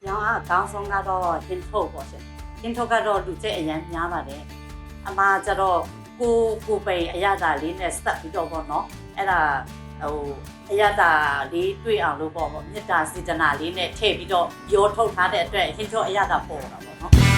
ရောင်းအားအကောင်းဆုံးကတော့ဟင်းထုတ်ပေါ့ရှင်ဟင်းထုတ်ကတော့လူကျက်အရန်များပါတယ်အမကျတော့ကိုပိန်အရသာလေးနဲ့စက်ပြီးတော့ပေါ့နော်အဲ့ဒါအရသာလေးတွေ့အောင်လို့ပေါ့မေတ္တာစေတနာလေးနဲ့ထည့်ပြီးတော့ရောထုတ်ထားတဲ့အတွက်ဟင်းထုတ်အရသာပေါ်တာပေါ့နော်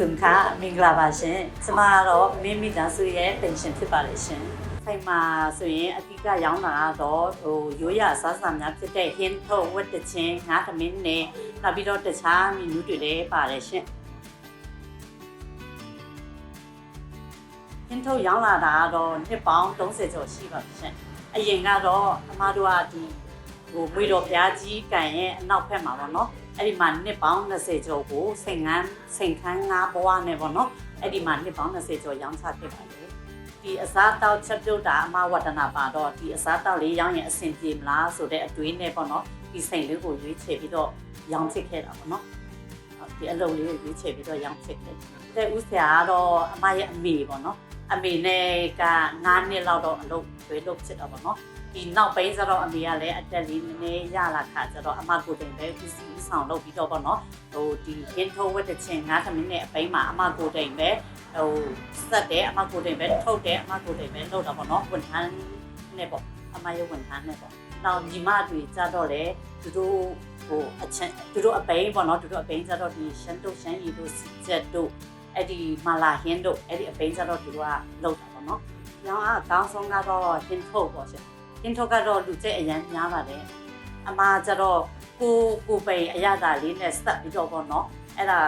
ဆုခါမင်္ဂလာပါရှင်ကျမကတော့မိသားစုရဲ့ပင်ရှင်ဖြစ်ပါလေရှင်ဆိုင်မှာဆိုရင်အဓိကရောင်းတာကတော့ရိုးရစားစများဖြစ်တဲ့ဟင်းထုတ်ဝတ်တချင်းငါးသမင်းနဲ့နောက်ပြီးတော့တခြားမီနူးတွေလည်းပါတယ်ရှင်ဟင်းထုတ်ရောင်းလာတာကတော့နှစ်ပေါင်း30ကျော်ရှိပါပြီရှင်အရင်ကတော့အမတို့ကဒီမွေတော်ဘုရားကြီးကံရဲ့အနောက်ဘက်မှာပေါ့နော်အဲ့ဒီမှာနှစ်ပေါင်း20ကျော်ကိုစိန်ခန်းငါးဘဝနဲ့ပေါ့နော်အဲ့ဒီမှာနှစ်ပေါင်း20ကျော်ရောင်းချခဲ့ပါတယ်ဒီအစားတောက်ချက်ပြုတ်တာအမဝတ္တနာပါတော့ဒီအစားတောက်လေးရောင်းရင်အဆင်ပြေမလားဆိုတဲ့အတွေးနဲ့ပေါ့နော်ဒီစိန်လေးကိုရွေးချယ်ပြီးတော့ရောင်းချခဲ့တာပေါ့နော်ဒီအလုပ်လေးကိုရွေးချယ်ပြီးတော့ရောင်းချခဲ့တဲ့ဦးဆရာကတော့အမရဲ့အမေပေါ့နော်အမေနဲ့က9နှစ်လောက်တော့အလုပ်တွေလုပ်ဖြစ်တာပေါ့နော်ဒီနောက်ပိုင်းကျတော့အမေကလည်းအတက်လေးနည်းနည်းရလာခါကျတော့အမကိုတင်ပဲဦးစီးဆောင်လုပ်ပြီးတော့ပေါ့နော်ဒီဟင်းထုတ်ဝတ်တဲ့ချင်း9မိနစ်အပိုင်းမှာအမကိုတင်ပဲစက်တယ်အမကိုတင်ပဲထုတ်တယ်အမကိုတင်ပဲလုပ်တာပေါ့နော်ဝန်ထမ်းနဲ့ပေါ့အမရဲ့ဝန်ထမ်းနဲ့ပေါ့နောက်ညီမတွေကျတော့လေသူတို့အချင်းသူတို့အပိုင်းပေါ့နော်သူတို့အပိုင်းကျတော့ဒီရှမ်းတုတ်ရှမ်းရီတို့စီချက်တို့အဲ့ဒီမာလာဟင်းတို့အဲ့ဒီအပိုင်းကျတော့သူတို့ကလုပ်တာပေါ့နော်ရောင်းအားအကောင်းဆုံးကတော့ဟင်းထုတ်ပေါ့ရှင်ဟင်းထုတ်ကတော့လူကျက်အရန်များပါတယ်အမကျတော့ကိုပိန်အရသာလေးနဲ့စက်ပြီးတော့ပေါ့နော်အဲ့ဒါ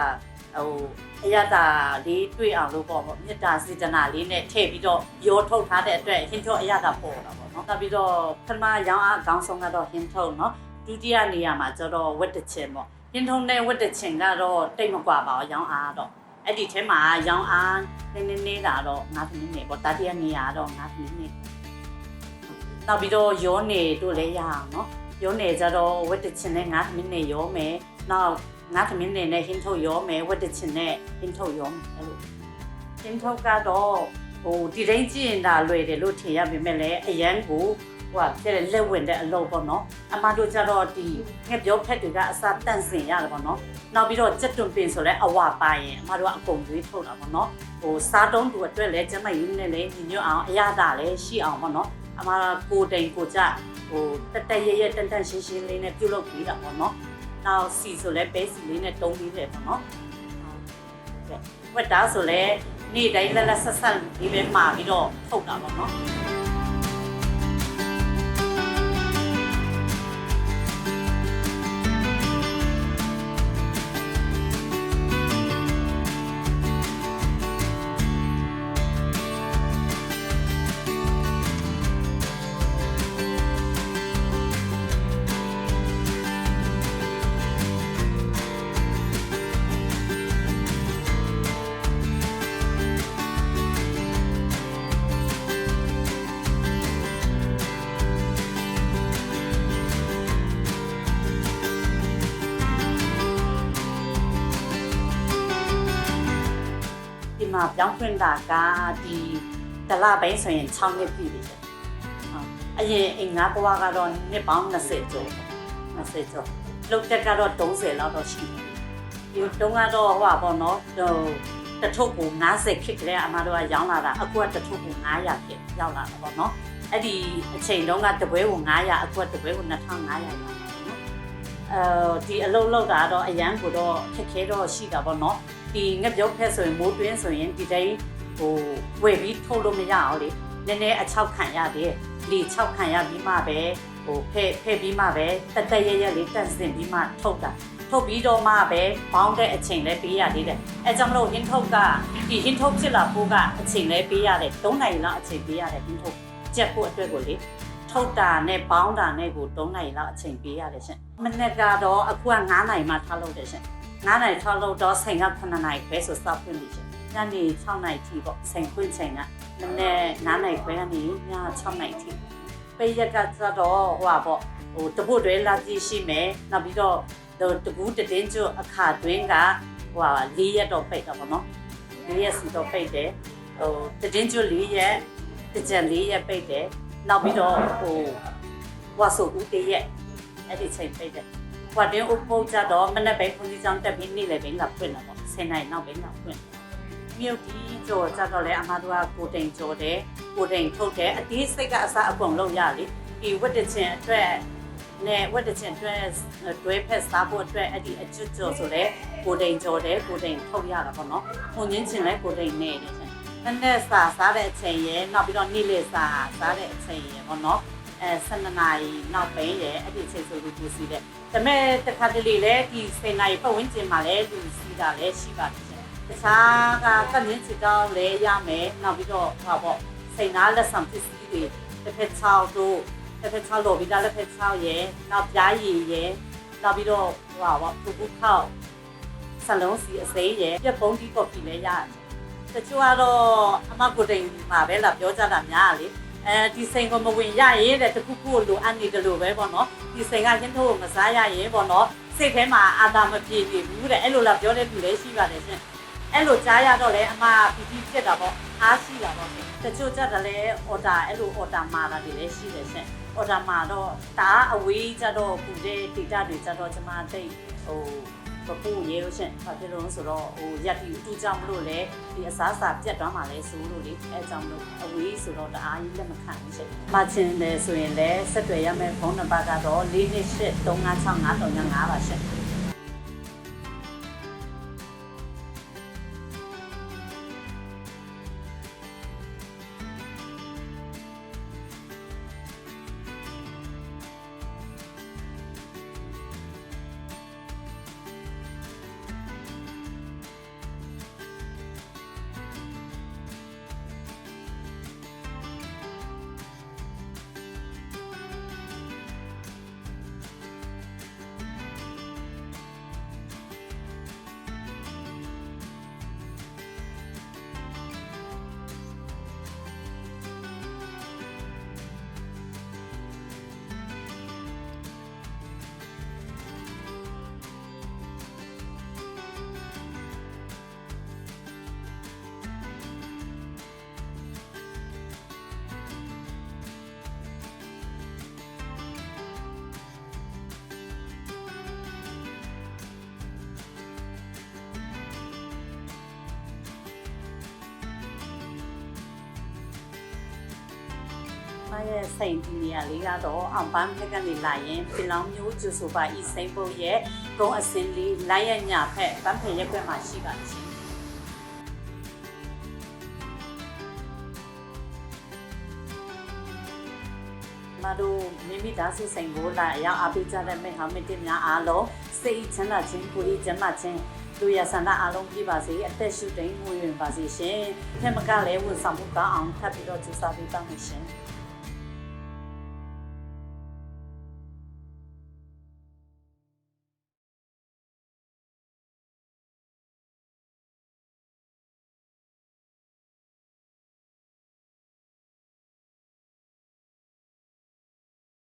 အရသာလေးတွေ့အောင်လို့ပေါ့မေတ္တာစေတနာလေးနဲ့ထည့်ပြီးတော့ရောထုတ်ထားတဲ့အတွက်ဟင်းထုတ်အရသာပေါ်တာပေါ့နော်နောက်ပြီးတော့ပထမရောင်းအားအကောင်းဆုံးကတော့ဟင်းထုတ်နော်ဒုတိယနေရာမှာကျတော့ဝတ်တချင်ပေါ့ဟင်းထုတ်နဲ့ဝတ်တချင်ကတော့တိတ်မကွာပါဘူးရောင်းအားတော့အဲ့ဒီထဲမှာရောင်းအားနည်းနည်းတာတော့9မိနစ်ပေါ့တတိယနေရာတော့9မိနစ်နောက်ပြီးတော့ရောနေတို့လည်းရအောင်နော်ရောနေကြတော့ဝတ်တချင်နဲ့9မိနစ်ရောမယ်နောက်9မိနစ်နဲ့ဟင်းထုတ်ရောမယ်ဝတ်တချင်နဲ့ဟင်းထုတ်ရောမယ်အဲ့လိုဟင်းထုတ်ကတော့ဒီတိုင်းကြည့်ရင်ဒါလွယ်တယ်လို့ထင်ရပေမဲ့လည်းအရန်ကိုပြည့်လက်ဝင်တဲ့အလုပ်ပေါ့နော်အမတို့ကြတော့ဒီငှက်ပြောဖက်တွေကအစားတန့်စင်ရတယ်ပေါ့နော်နောက်ပြီးတော့ကြက်တွန်ပင်ဆိုလဲအဝပါရင်အမတို့ကအကုန်သွေးထုတ်တာပေါ့နော်စားတုံးသူအတွက်လည်းကျမရင်းနဲ့လည်းညီညွတ်အောင်အရသာလည်းရှိအောင်ပေါ့နော်အမကိုတိန်ကိုကြတက်တက်ရတန်တန်ရှင်းရှင်းလေးနဲ့ပြုလုပ်ပြီးတာပေါ့နော်နောက်စီဆိုလဲပဲစီလေးနဲ့တုံးပြီးတယ်ပေါ့နော်ဝတ်တာဆိုလဲနေ့တိုင်းလက်လက်ဆက်ဆက်လေးပဲမှာပြီးတော့ထုတ်တာပေါ့နော်မှာပြောင်းခွင့်တာကဒီတလပိုင်းဆိုရင်6နှစ်ပြည့်ပြီအရင်အင်္ဂါဘဝကတော့နှစ်ပေါင်း20ကျော်လုတ်တက်ကတော့30လောက်တော့ရှိတယ်ဒီတုန်းကတော့ပေါ့နော်တထုပ်ကို90ခစ်ကလေးအမတို့ကရောင်းလာတာအခုကတထုပ်ကို900ခစ်ရောက်လာတာပေါ့နော်အဲ့ဒီအချိန်တုန်းကတပွဲကို900အခုကတပွဲကို2500ရောက်လာတယ်နော်ဒီအလုပ်လုပ်တာတော့အရန်ကိုတော့ခက်ခဲတော့ရှိတာပေါ့နော်ဒီငှက်ပြုတ်ဖက်ဆိုရင်မိုးတွင်းဆိုရင်ဒီတိုင်းဝယ်ပြီးထုတ်လို့မရအောင်လေနည်းနည်းအချောက်ခံရတယ်လေ6ခံရပြီးမှပဲ ဖဲ့ပြီးမှပဲတက်ရဲလေးတက်စင်ပြီးမှထုတ်တာထုတ်ပြီးတော့မှပဲဘောင်းတဲ့အချိန်လဲပေးရသေးတယ်အဲကြောင့်မလို့ဟင်းထုတ်ကဒီဟင်းထုတ်ဖြစ်လာဖို့ကအချိန်လဲပေးရတယ်3နိုင်လောက်အချိန်ပေးရတယ်ဟင်းထုတ်ကြက်ဖို့အတွက်ကိုလေထုတ်တာနဲ့ပေါင်းတာနဲ့ကို3နိုင်လောက်အချိန်ပေးရတယ်ရှင်မနေ့ကတော့အခုက9နိုင်မှထားလို့တယ်ရှင်9နိုင်ထားလို့တော့ချိန်က9နိုင်ပဲဆိုစဖွင့်ပြီရှင်ညနေ6နိုင်ထိပေါ့ချိန်ဖွင့်ချိန်ကမနေ့9နိုင်ခွဲကနေည6နိုင်ထိပေးရကကြတော့ဟိုပါပေါ့တပုတ်တွေလာကြည့်ရှိမယ်နောက်ပြီးတော့တကူတတင်းကျအခါတွင်းက4ရက်တော့ပိတ်တော့ပေါ့နော်4ရက်စီတော့ပိတ်တယ်တတင်းကျ4ရက်တကြံ4ရက်ပိတ်တယ်နောက်ပြီးတော့ဝါဆိုဦးတရက်အဲ့ဒီချိန်ပိတ်တယ်ဝါတင်းဥပုတ်ကြတော့မနေ့ပဲခွန်ကြီးဆောင်တက်ပြီးနေ့လည်းပဲလာဖွင့်တော့ပေါ့10နိုင်နောက်ပဲလာဖွင့်မြို့ဒီကြော်ကြတော့လေအမတို့ကကိုတိန်ကြော်တယ်ကိုတိန်ထုတ်တယ်အသေးစိတ်ကအစားအကုန်လုံးရလေဒီဝတ်တချင်အတွက်နဲ့ဝတ်တချင်အတွက်တွဲဖက်စားဖို့အတွက်အဲ့ဒီအကျွတ်ကြော်ဆိုလေကိုတိန်ကြော်တယ်ကိုတိန်ထုတ်ရတာပေါ့နော်ခွန်ကြီးချင်လဲကိုတိန်နေတယ်ရှင်နည်းနည်းစားတဲ့အချိန်ရယ်နောက်ပြီးတော့နေ့လေစားတဲ့အချိန်ရယ်ပေါ့နော်12နာရီနောက်ပိုင်းရယ်အဲ့ဒီအချိန်ဆိုလို့သူစီတယ်ဒါပေမဲ့တစ်ခါတလေလဲဒီ10နာရီပတ်ဝန်းကျင်မှာလဲသူစီတာလဲရှိပါတယ်ရှင်တခြားကကမြင့်ချတောင်းလဲရမယ်နောက်ပြီးတော့ဟာပေါ့စိန်နာလက်ဆောင်ပစ္စည်းတွေတစ်ဖက်6တို့တစ်ဖက်6လို့ပြီးတာလက်ဖက်6ရယ်နောက်ပြားရည်ရယ်နောက်ပြီးတော့ဟာပေါ့ပူပူခောက်စလုံးစီအစိမ်းရယ်ပြက်ပုံးဒီကော်ဖီလဲရတယ်တချို့ကတော့အမကိုတိန်မှာပဲလာပြောကြတာများလေဒီစိန်ကိုမဝင်ရရင်တဲ့တခုခုလိုအပ်နေတယ်လို့ပဲပေါ့နော်ဒီစိန်ကရင်းထုတ်ကိုမစားရရင်ပေါ့နော်စိတ်ထဲမှာအာသာမပြေနေဘူးတဲ့အဲ့လိုလာပြောတဲ့လူလည်းရှိပါတယ်ရှင်အဲ့လိုကြားရတော့လေအမပီပီဖြစ်တာပေါ့အားရှိတာပေါ့တချို့ကြတယ်လေအော်ဒါအဲ့လိုအော်ဒါမာတာတွေလည်းရှိတယ်ရှင်အော်ဒါမာတော့ဒါအဝေးကြတော့ပူတဲ့ဒေတာတွေကြတော့ကျွန်မတိတ်ပပူရေလို့ရှင်ဘာဖြစ်လို့ဆိုတော့ရက်တီတူကြောင်မလို့လေဒီအစားစာပြတ်သွားမှလဲဆိုလို့လေအဲကြောင့်လို့အဝေးဆိုတော့တအားကြီးလက်မခံဘူးရှင်မချင်တယ်ဆိုရင်လည်းဆက်သွယ်ရမယ့်ဖုန်းနံပါတ်ကတော့4283565ပါရှင်ရဲ့စိန်ဒီနေရာလေးကတော့အောင်ပန်းဖက်ကနေလာရင်ပင်လောင်မျိုးကျူဆိုပါဤစိန်ပုတ်ရဲ့ကုန်းအစင်းလေးလိုက်ရညာဖက်ပန်းဖက်ရက်ွက်မှာရှိပါချင်းမတို့မိမိသားစုစိန်ကိုလာရောက်အားပေးကြတဲ့မိဟောင်းမတင်များအားလုံးစိတ်ချမ်းသာခြင်းကိုယ်ဤကျမ်းမာခြင်းလူရဆန္ဒအားလုံးပြပါစေအသက်ရှူတိမ်ငွေဝင်ပါစေရှင်ထက်မကလည်းဝန်ဆောင်မှုကောင်းအောင်ထပ်ပြီးတော့ကြိုးစားပေးပါမယ်ရှင်